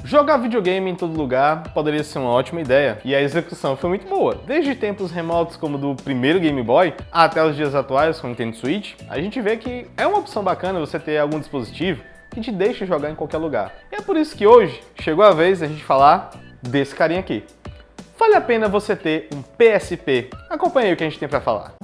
Jogar videogame em todo lugar poderia ser uma ótima ideia, e a execução foi muito boa. Desde tempos remotos como do primeiro Game Boy, até os dias atuais com o Nintendo Switch, a gente vê que é uma opção bacana você ter algum dispositivo que te deixe jogar em qualquer lugar. E é por isso que hoje chegou a vez da gente falar desse carinha aqui. Vale a pena você ter um PSP? Acompanhe aí o que a gente tem para falar.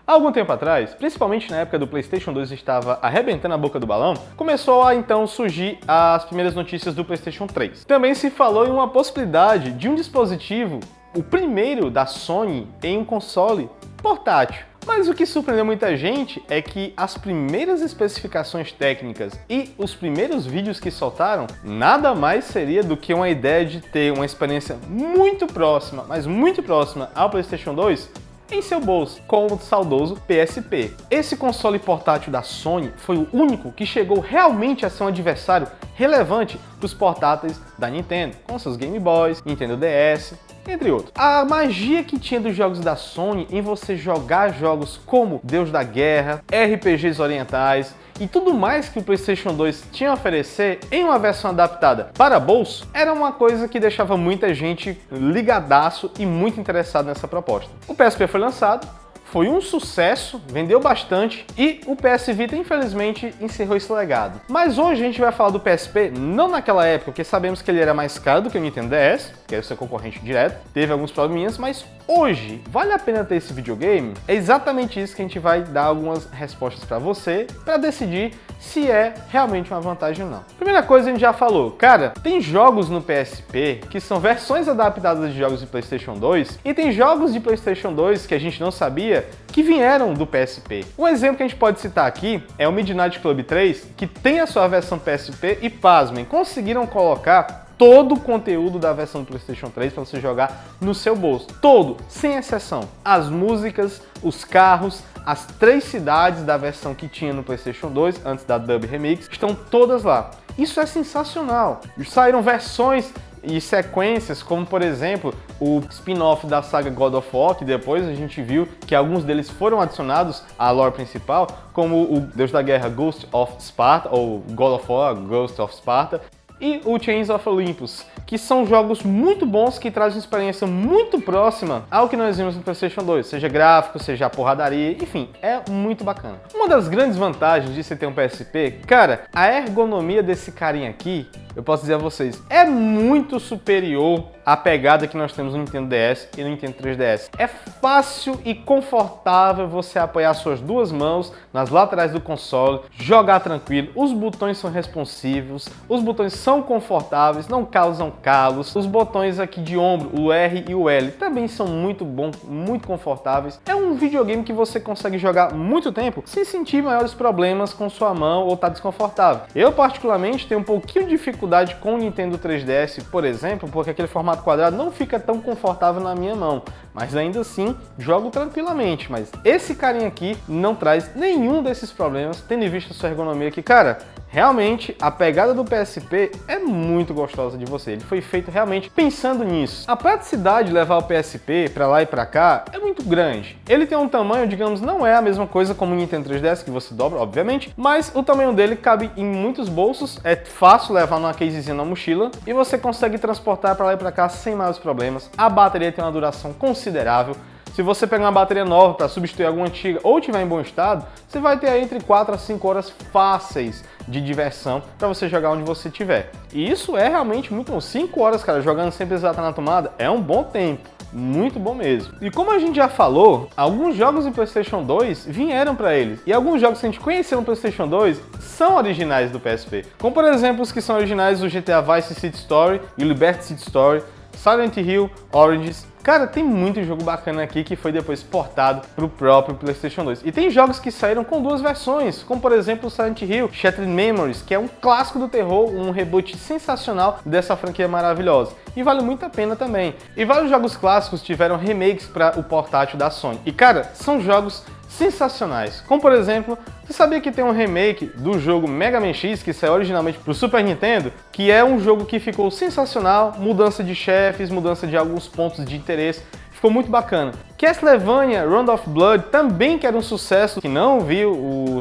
Há algum tempo atrás, principalmente na época do PlayStation 2 estava arrebentando a boca do balão, começou a então surgir as primeiras notícias do PlayStation 3. Também se falou em uma possibilidade de um dispositivo, o primeiro da Sony, em um console portátil. Mas o que surpreendeu muita gente é que as primeiras especificações técnicas e os primeiros vídeos que soltaram nada mais seria do que uma ideia de ter uma experiência muito próxima, mas muito próxima ao PlayStation 2 em seu bolso, com o saudoso PSP. Esse console portátil da Sony foi o único que chegou realmente a ser um adversário relevante para os portáteis da Nintendo, com seus Game Boys, Nintendo DS, entre outros. A magia que tinha dos jogos da Sony em você jogar jogos como Deus da Guerra, RPGs orientais e tudo mais que o PlayStation 2 tinha a oferecer em uma versão adaptada para bolso, era uma coisa que deixava muita gente ligadaço e muito interessado nessa proposta. O PSP foi lançado, foi um sucesso, vendeu bastante e o PS Vita infelizmente encerrou esse legado. Mas hoje a gente vai falar do PSP não naquela época, porque sabemos que ele era mais caro do que o Nintendo DS, que era o seu concorrente direto, teve alguns probleminhas, mas hoje vale a pena ter esse videogame? É exatamente isso que a gente vai dar algumas respostas para você, para decidir se é realmente uma vantagem ou não. Primeira coisa a gente já falou, cara, tem jogos no PSP que são versões adaptadas de jogos de PlayStation 2 e tem jogos de PlayStation 2 que a gente não sabia que vieram do PSP. Um exemplo que a gente pode citar aqui é o Midnight Club 3, que tem a sua versão PSP e, pasmem, conseguiram colocar todo o conteúdo da versão do PlayStation 3 para você jogar no seu bolso. Todo, sem exceção. As músicas, os carros, as 3 cidades da versão que tinha no PlayStation 2, antes da Dub Remix, estão todas lá. Isso é sensacional. Saíram versões e sequências, como por exemplo o spin-off da saga God of War, que depois a gente viu que alguns deles foram adicionados à lore principal, como o Deus da Guerra Ghost of Sparta, ou God of War Ghost of Sparta, e o Chains of Olympus, que são jogos muito bons que trazem uma experiência muito próxima ao que nós vimos no PlayStation 2, seja gráfico, seja a porradaria, enfim, é muito bacana. Uma das grandes vantagens de você ter um PSP, cara, a ergonomia desse carinha aqui, eu posso dizer a vocês, é muito superior à pegada que nós temos no Nintendo DS e no Nintendo 3DS. É fácil e confortável você apoiar suas duas mãos nas laterais do console, jogar tranquilo, os botões são responsivos, os botões são confortáveis, não causam calos, os botões aqui de ombro, o R e o L, também são muito bons, muito confortáveis. É um videogame que você consegue jogar muito tempo sem sentir maiores problemas com sua mão ou estar desconfortável. Eu particularmente tenho um pouquinho de dificuldade com o Nintendo 3DS, por exemplo, porque aquele formato quadrado não fica tão confortável na minha mão, mas ainda assim jogo tranquilamente. Mas esse carinha aqui não traz nenhum desses problemas, tendo em vista a sua ergonomia aqui, cara. Realmente, a pegada do PSP é muito gostosa de você. Ele foi feito realmente pensando nisso. A praticidade de levar o PSP para lá e para cá é muito grande. Ele tem um tamanho, digamos, não é a mesma coisa como o Nintendo 3DS, que você dobra, obviamente, mas o tamanho dele cabe em muitos bolsos, é fácil levar numa casezinha na mochila e você consegue transportar para lá e para cá sem maiores problemas. A bateria tem uma duração considerável. Se você pegar uma bateria nova para substituir alguma antiga ou tiver em bom estado, você vai ter aí entre 4 a 5 horas fáceis de diversão para você jogar onde você estiver. E isso é realmente muito bom. 5 horas, cara, jogando sem precisar estar na tomada, é um bom tempo. Muito bom mesmo. E como a gente já falou, alguns jogos em PlayStation 2 vieram para eles. E alguns jogos que a gente conheceu no PlayStation 2 são originais do PSP. Como por exemplo os que são originais do GTA Vice City Story e o Liberty City Story, Silent Hill, Origins. Cara, tem muito jogo bacana aqui que foi depois portado para o próprio PlayStation 2. E tem jogos que saíram com 2 versões, como por exemplo o Silent Hill Shattered Memories, que é um clássico do terror, um reboot sensacional dessa franquia maravilhosa. E vale muito a pena também. E vários jogos clássicos tiveram remakes para o portátil da Sony. E cara, são jogos sensacionais. Como por exemplo, você sabia que tem um remake do jogo Mega Man X, que saiu originalmente para o Super Nintendo, que é um jogo que ficou sensacional, mudança de chefes, mudança de alguns pontos de interesse, ficou muito bacana. Castlevania Round of Blood, também que era um sucesso, que não viu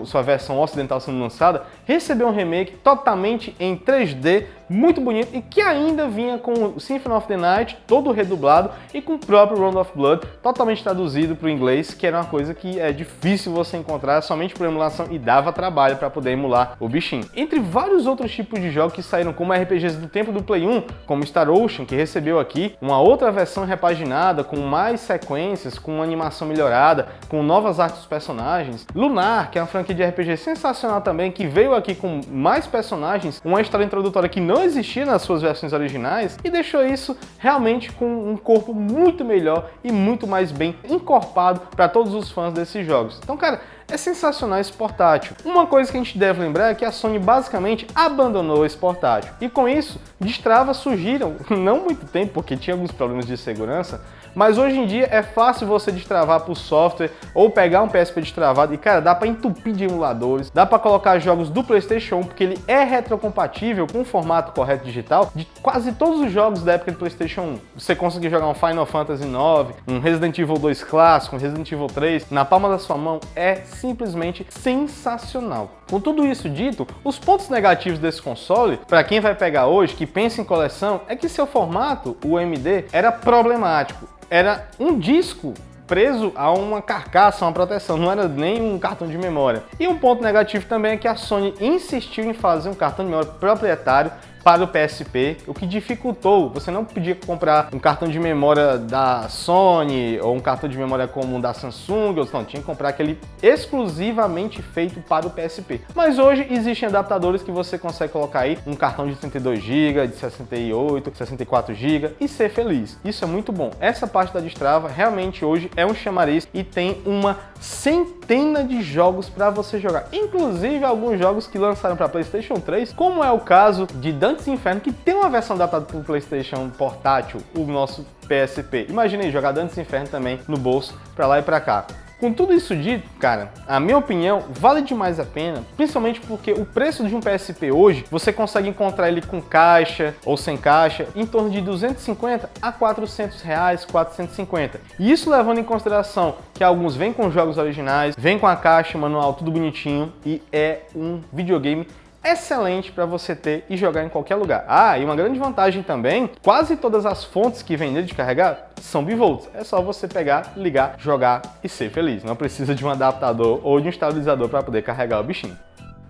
sua versão ocidental sendo lançada, recebeu um remake totalmente em 3D, muito bonito, e que ainda vinha com o Symphony of the Night, todo redublado, e com o próprio Round of Blood, totalmente traduzido para o inglês, que era uma coisa que é difícil você encontrar somente por emulação e dava trabalho para poder emular o bichinho. Entre vários outros tipos de jogos que saíram como RPGs do tempo do Play 1, como Star Ocean, que recebeu aqui uma outra versão repaginada, com mais sequências, com uma animação melhorada, com novas artes dos personagens. Lunar, que é uma franquia de RPG sensacional também, que veio aqui com mais personagens, uma história introdutória que não existia nas suas versões originais e deixou isso realmente com um corpo muito melhor e muito mais bem encorpado para todos os fãs desses jogos. Então, cara, é sensacional esse portátil. Uma coisa que a gente deve lembrar é que a Sony basicamente abandonou esse portátil. E com isso, destravas surgiram, não muito tempo, porque tinha alguns problemas de segurança, mas hoje em dia é fácil você destravar por software ou pegar um PSP destravado e, cara, dá para entupir de emuladores, dá para colocar jogos do PlayStation 1, porque ele é retrocompatível com o formato correto digital de quase todos os jogos da época do PlayStation 1. Você conseguir jogar um Final Fantasy IX, um Resident Evil 2 clássico, um Resident Evil 3 na palma da sua mão, é simplesmente sensacional. Com tudo isso dito, os pontos negativos desse console, para quem vai pegar hoje, que pensa em coleção, é que seu formato, o UMD, era problemático. Era um disco preso a uma carcaça, uma proteção, não era nem um cartão de memória. E um ponto negativo também é que a Sony insistiu em fazer um cartão de memória proprietário para o PSP, o que dificultou. Você não podia comprar um cartão de memória da Sony ou um cartão de memória comum da Samsung, ou não, tinha que comprar aquele exclusivamente feito para o PSP. Mas hoje existem adaptadores que você consegue colocar aí um cartão de 32 GB, de 68, 64 GB e ser feliz. Isso é muito bom. Essa parte da destrava realmente hoje é um chamariz e tem uma centena de jogos para você jogar. Inclusive alguns jogos que lançaram para PlayStation 3, como é o caso de Dante's Inferno, que tem uma versão adaptada para o PlayStation portátil, o nosso PSP. Imagine aí, jogar Dante's Inferno também no bolso, para lá e para cá. Com tudo isso dito, cara, a minha opinião, vale demais a pena, principalmente porque o preço de um PSP hoje, você consegue encontrar ele com caixa ou sem caixa, em torno de 250 a 400 reais, 450. E isso levando em consideração que alguns vêm com jogos originais, vêm com a caixa, manual, tudo bonitinho, e é um videogame excelente para você ter e jogar em qualquer lugar. Ah, e uma grande vantagem também, quase todas as fontes que vem nele de carregar são bivolts. É só você pegar, ligar, jogar e ser feliz. Não precisa de um adaptador ou de um estabilizador para poder carregar o bichinho.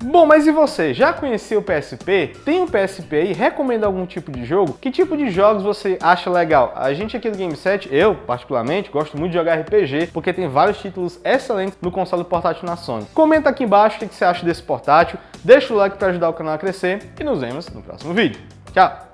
Bom, mas e você? Já conhecia o PSP? Tem um PSP aí? Recomenda algum tipo de jogo? Que tipo de jogos você acha legal? A gente aqui do Game7, eu particularmente, gosto muito de jogar RPG, porque tem vários títulos excelentes no console portátil na Sony. Comenta aqui embaixo o que você acha desse portátil, deixa o like para ajudar o canal a crescer e nos vemos no próximo vídeo. Tchau!